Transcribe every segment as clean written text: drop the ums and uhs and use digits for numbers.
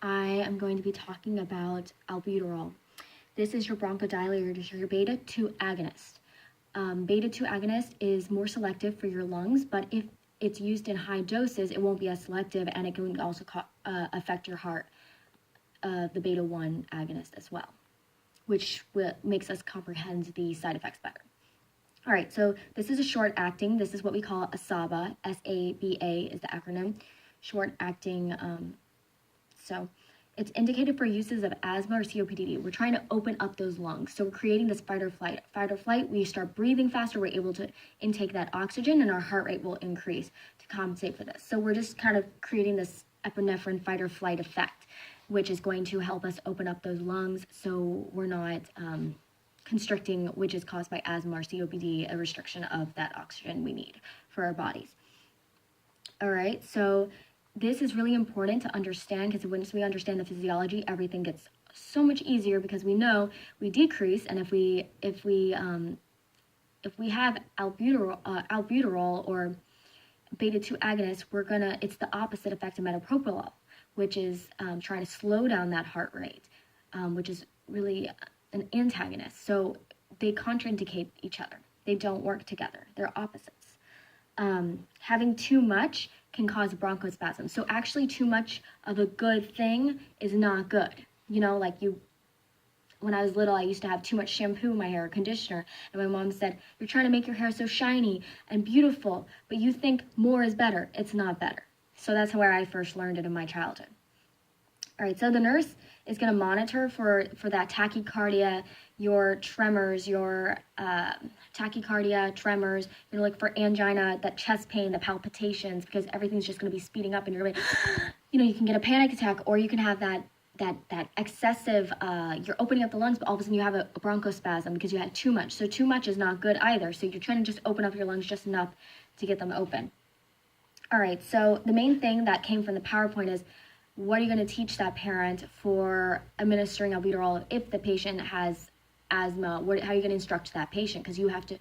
I am going to be talking about albuterol. This is your bronchodilator, your beta-2 agonist. Beta-2 agonist is more selective for your lungs, but if it's used in high doses, it won't be as selective, and it can also affect your heart, the beta-1 agonist as well, which makes us comprehend the side effects better. All right, so this is a short-acting. This is what we call a SABA. S-A-B-A is the acronym. Short-acting. So it's indicated for uses of asthma or COPD. We're trying to open up those lungs. So we're creating this fight or flight. Fight or flight, we start breathing faster, we're able to intake that oxygen, and our heart rate will increase to compensate for this. So we're just kind of creating this epinephrine fight or flight effect, which is going to help us open up those lungs so we're not constricting, which is caused by asthma or COPD, a restriction of that oxygen we need for our bodies. All right, so this is really important to understand, because once we understand the physiology, everything gets so much easier, because we know we decrease, and if we have albuterol or beta-2 agonist, it's the opposite effect of metoprolol, which is trying to slow down that heart rate, which is really an antagonist. So they contraindicate each other. They don't work together. They're opposites. Having too much can cause bronchospasm. So actually too much of a good thing is not good. You know, like when I was little, I used to have too much shampoo in my hair, or conditioner, and my mom said, "You're trying to make your hair so shiny and beautiful, but you think more is better." It's not better. So that's where I first learned it in my childhood. All right, so the nurse is going to monitor for that tachycardia, your tremors, your tachycardia, tremors. You're going to look for angina, that chest pain, the palpitations, because everything's just going to be speeding up, and you're going to, you can get a panic attack, or you can have that excessive, you're opening up the lungs, but all of a sudden you have a bronchospasm because you had too much. So too much is not good either. So you're trying to just open up your lungs just enough to get them open. All right, so the main thing that came from the PowerPoint is, what are you going to teach that parent for administering albuterol if the patient has asthma? How are you going to instruct that patient? Because you have to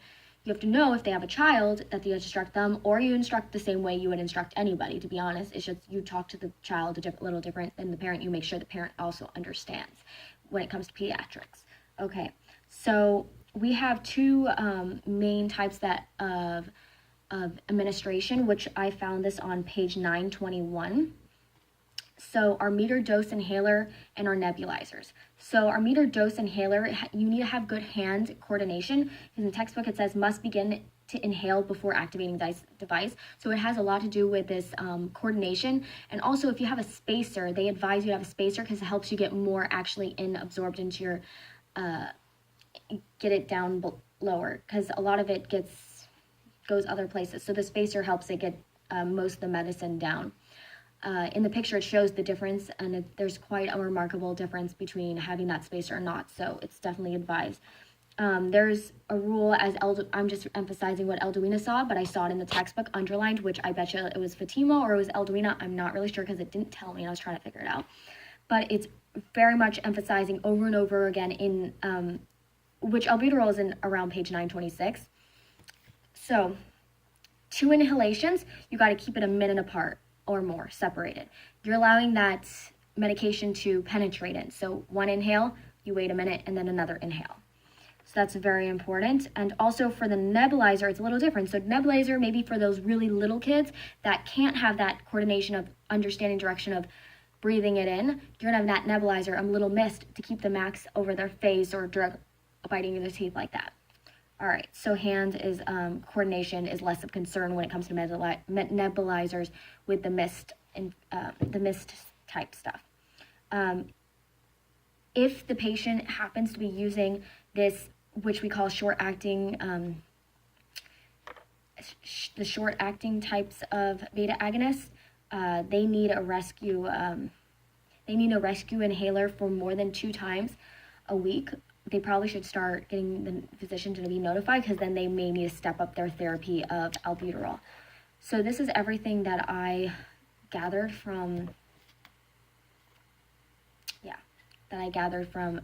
know if they have a child that you instruct them, or you instruct the same way you would instruct anybody. To be honest, it's just you talk to the child a little different than the parent. You make sure the parent also understands when it comes to pediatrics. Okay, so we have two main types of administration, which I found this on page 921. So our meter dose inhaler and our nebulizers. So our meter dose inhaler, you need to have good hand coordination. In the textbook, it says must begin to inhale before activating device. So it has a lot to do with this coordination. And also, if you have a spacer, they advise you to have a spacer because it helps you get more actually absorbed into your, get it down lower, because a lot of it goes other places. So the spacer helps it get most of the medicine down. In the picture, it shows the difference, and there's quite a remarkable difference between having that spacer or not, so it's definitely advised. There's a rule, I'm just emphasizing what Elduina saw, but I saw it in the textbook underlined, which I bet you it was Fatima or it was Elduina. I'm not really sure because it didn't tell me, and I was trying to figure it out. But it's very much emphasizing over and over again in, which albuterol is in around page 926. So 2 inhalations, you got to keep it a minute apart or more, separated. You're allowing that medication to penetrate in. So 1 inhale, you wait a minute, and then another inhale. So that's very important. And also for the nebulizer, it's a little different. So nebulizer, maybe for those really little kids that can't have that coordination of understanding direction of breathing it in, you're gonna have that nebulizer, a little mist to keep the max over their face, or drug biting their teeth like that. All right, so hand is coordination is less of concern when it comes to nebulizers with the mist and the mist type stuff. If the patient happens to be using this, which we call short-acting, the short-acting types of beta agonists, they need a rescue. They need a rescue inhaler for more than 2 times a week. They probably should start getting the physician to be notified, because then they may need to step up their therapy of albuterol. So this is everything that I gathered from,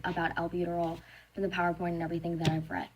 about albuterol from the PowerPoint and everything that I've read.